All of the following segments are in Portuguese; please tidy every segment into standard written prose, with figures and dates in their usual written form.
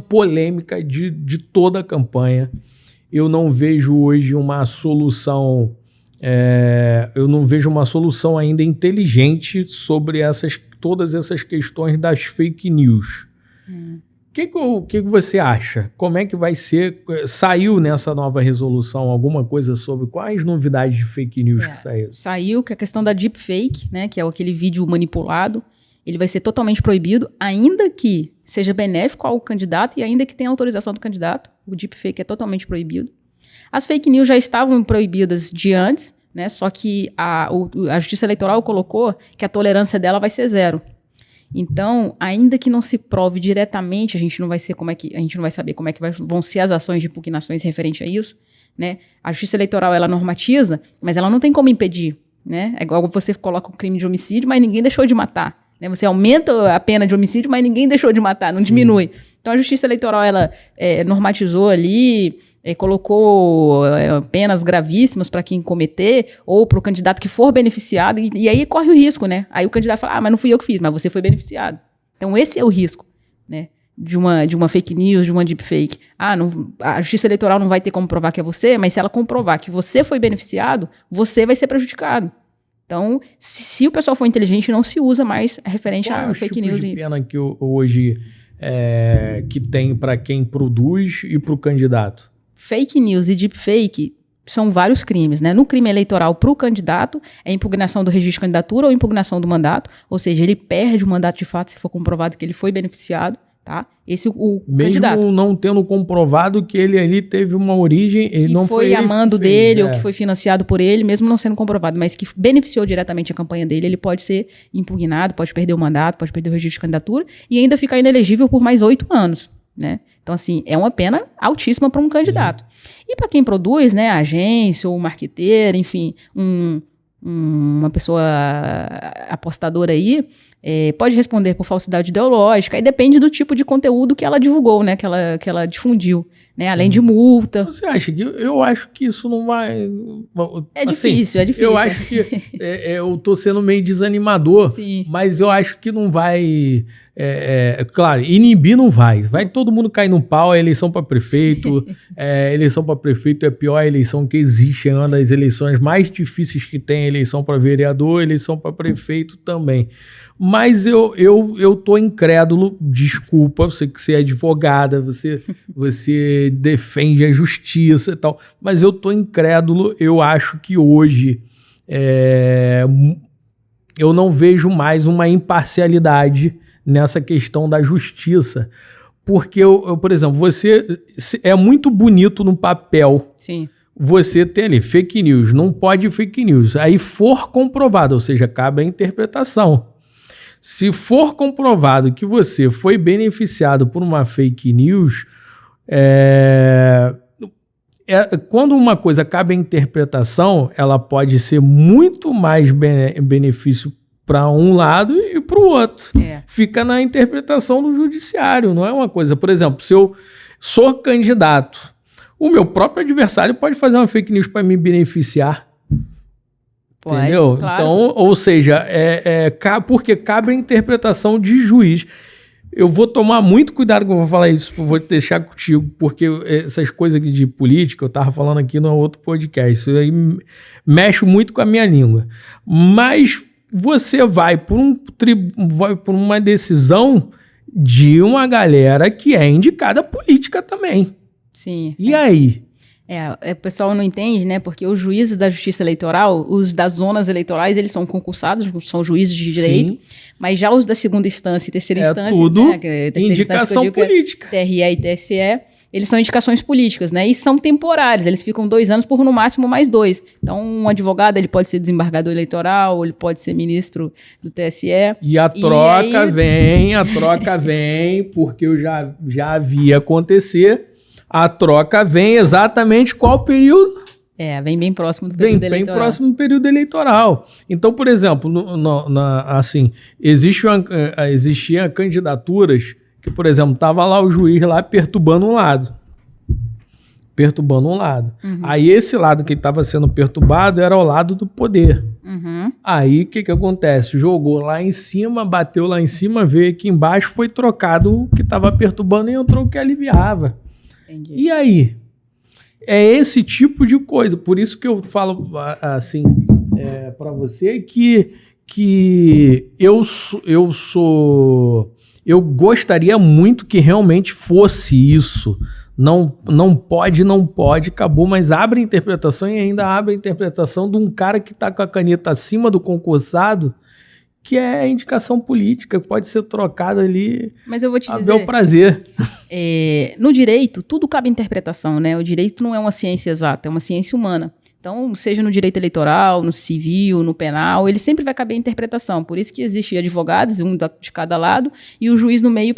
polêmica de toda a campanha. Eu não vejo hoje uma solução, eu não vejo uma solução ainda inteligente sobre todas essas questões das fake news. O que você acha? Como é que vai ser? Saiu nessa nova resolução alguma coisa sobre quais novidades de fake news que saíram? Saiu que a questão da deepfake, né, que é aquele vídeo manipulado, ele vai ser totalmente proibido, ainda que seja benéfico ao candidato e ainda que tenha autorização do candidato. O deepfake é totalmente proibido. As fake news já estavam proibidas de antes, né, só que a Justiça Eleitoral colocou que a tolerância dela vai ser 0. Então, ainda que não se prove diretamente, a gente não vai saber como é que vão ser as ações de impugnações referente a isso, né? A Justiça Eleitoral, ela normatiza, mas ela não tem como impedir, né? É igual você coloca o crime de homicídio, mas ninguém deixou de matar, né? Você aumenta a pena de homicídio, mas ninguém deixou de matar, não diminui. Então, a Justiça Eleitoral, ela normatizou ali, colocou penas gravíssimas para quem cometer, ou para o candidato que for beneficiado, e aí corre o risco, né? Aí o candidato fala, mas não fui eu que fiz, mas você foi beneficiado. Então esse é o risco, né? De uma fake news, de uma deepfake. A Justiça Eleitoral não vai ter como provar que é você, mas se ela comprovar que você foi beneficiado, você vai ser prejudicado. Então, se o pessoal for inteligente, não se usa mais referente a fake news. Qual é o tipo de pena que hoje que tem para quem produz e para o candidato? Fake news e deepfake são vários crimes, né? No crime eleitoral, para o candidato, é impugnação do registro de candidatura ou impugnação do mandato, ou seja, ele perde o mandato de fato se for comprovado que ele foi beneficiado, tá? Esse o candidato. Mesmo não tendo comprovado que ele ali teve uma origem, ele que não foi a mando dele ou que foi financiado por ele, mesmo não sendo comprovado, mas que beneficiou diretamente a campanha dele, ele pode ser impugnado, pode perder o mandato, pode perder o registro de candidatura e ainda ficar inelegível por mais 8 anos. Né? Então, assim, é uma pena altíssima para um candidato. E para quem produz, né, a agência ou marqueteiro, enfim, uma pessoa apostadora aí, pode responder por falsidade ideológica, aí depende do tipo de conteúdo que ela divulgou, né, que ela difundiu, né, além de multa. Você acha que... Eu acho que isso não vai... É difícil. Eu acho que... eu tô sendo meio desanimador, sim, mas eu acho que não vai... claro, inibir não vai. Vai todo mundo cair no pau, a eleição para prefeito. Eleição para prefeito é a pior eleição que existe, é uma das eleições mais difíceis que tem, eleição para vereador, eleição para prefeito também. Mas eu tô incrédulo, desculpa, você que você é advogada, você defende a justiça e tal, mas eu tô incrédulo, eu acho que hoje eu não vejo mais uma imparcialidade nessa questão da justiça, porque, por exemplo, é muito bonito no papel. Sim. Você tem ali fake news, não pode fake news, aí for comprovado, ou seja, cabe a interpretação. Se for comprovado que você foi beneficiado por uma fake news, quando uma coisa cabe à interpretação, ela pode ser muito mais benefício para um lado e para o outro. Fica na interpretação do judiciário, não é uma coisa... Por exemplo, se eu sou candidato, o meu próprio adversário pode fazer uma fake news para me beneficiar. Pode, entendeu? Claro. Então, ou seja, porque cabe a interpretação de juiz. Eu vou tomar muito cuidado que eu vou falar isso, vou deixar contigo, porque essas coisas aqui de política, eu estava falando aqui no outro podcast, isso aí mexe muito com a minha língua. Mas você vai por uma decisão de uma galera que é indicada política também. Sim. E aí? O pessoal não entende, né? Porque os juízes da Justiça Eleitoral, os das zonas eleitorais, eles são concursados, são juízes de direito, sim, mas já os da segunda instância e terceira instância, tudo, né, indicação política. TRE e TSE, eles são indicações políticas, né? E são temporários, eles ficam 2 anos por no máximo mais 2. Então, um advogado, ele pode ser desembargador eleitoral, ele pode ser ministro do TSE. E a troca vem, porque eu já vi acontecer. A troca vem exatamente qual período? Vem bem próximo do período eleitoral. Bem próximo do período eleitoral. Então, por exemplo, assim, existiam candidaturas que, por exemplo, estava lá o juiz lá perturbando um lado. perturbando um lado. Aí esse lado que estava sendo perturbado era o lado do poder. Aí o que acontece? Jogou lá em cima, bateu lá em cima, veio aqui embaixo, foi trocado o que estava perturbando e entrou o que aliviava. Entendi. E aí? É esse tipo de coisa. Por isso que eu falo assim para você que eu gostaria muito que realmente fosse isso. Não pode, acabou, mas abre a interpretação e ainda abre a interpretação de um cara que está com a caneta acima do concursado, que é a indicação política, pode ser trocada ali. Mas eu vou te dizer, bel prazer. No direito, tudo cabe interpretação, né? O direito não é uma ciência exata, é uma ciência humana. Então, seja no direito eleitoral, no civil, no penal, ele sempre vai caber a interpretação. Por isso que existem advogados, um de cada lado, e o juiz no meio,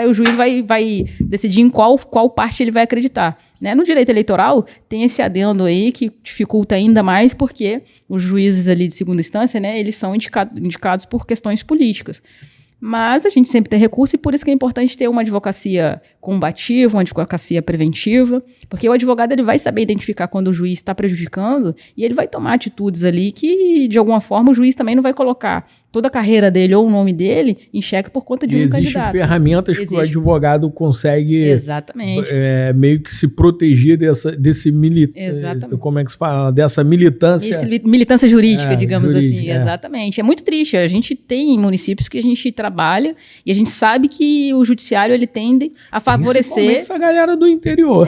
o juiz vai decidir em qual parte ele vai acreditar. Né? No direito eleitoral, tem esse adendo aí que dificulta ainda mais, porque os juízes ali de segunda instância, né, eles são indicados por questões políticas. Mas a gente sempre tem recurso e por isso que é importante ter uma advocacia combativa, uma advocacia preventiva, porque o advogado ele vai saber identificar quando o juiz está prejudicando e ele vai tomar atitudes ali que, de alguma forma, o juiz também não vai colocar toda a carreira dele ou o nome dele em xeque por conta de um candidato. Existem ferramentas que o advogado consegue Exatamente. Meio que se proteger desse como é que se fala? Dessa militância. Militância jurídica, digamos jurídica, assim. Exatamente. É muito triste. A gente tem municípios que a gente trabalha e a gente sabe que o judiciário ele tende a favorecer essa galera do interior.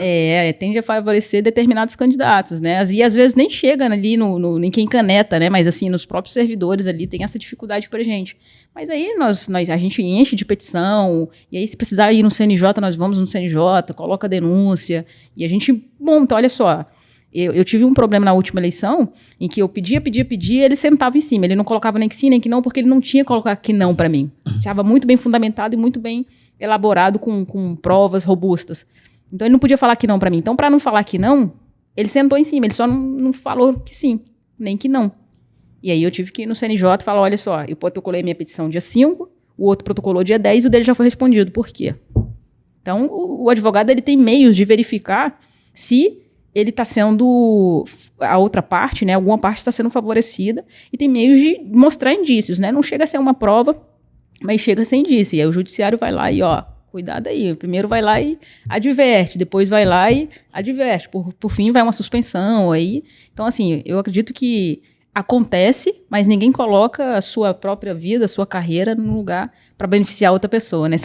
Tende a favorecer determinados candidatos, né? E às vezes nem chega ali em quem caneta, né? Mas assim, nos próprios servidores ali tem essa dificuldade pra gente. Mas aí a gente enche de petição, e aí se precisar ir no CNJ, nós vamos no CNJ, coloca a denúncia, e a gente monta, olha só, eu tive um problema na última eleição, em que eu pedia, ele sentava em cima, ele não colocava nem que sim, nem que não, porque ele não tinha que colocar que não pra mim. Estava muito bem fundamentado e muito bem elaborado com provas robustas. Então ele não podia falar que não pra mim. Então, pra não falar que não, ele sentou em cima, ele só não falou que sim, nem que não. E aí eu tive que ir no CNJ e falar, olha só, eu protocolei minha petição dia 5, o outro protocolou dia 10 e o dele já foi respondido. Por quê? Então, o advogado ele tem meios de verificar se ele está sendo, a outra parte, né, alguma parte está sendo favorecida, e tem meios de mostrar indícios, né? Não chega a ser uma prova, mas chega a ser indício. E aí o judiciário vai lá e, cuidado aí. Primeiro vai lá e adverte, depois vai lá e adverte. Por fim, vai uma suspensão aí. Então, assim, eu acredito que acontece, mas ninguém coloca a sua própria vida, a sua carreira no lugar para beneficiar outra pessoa, né?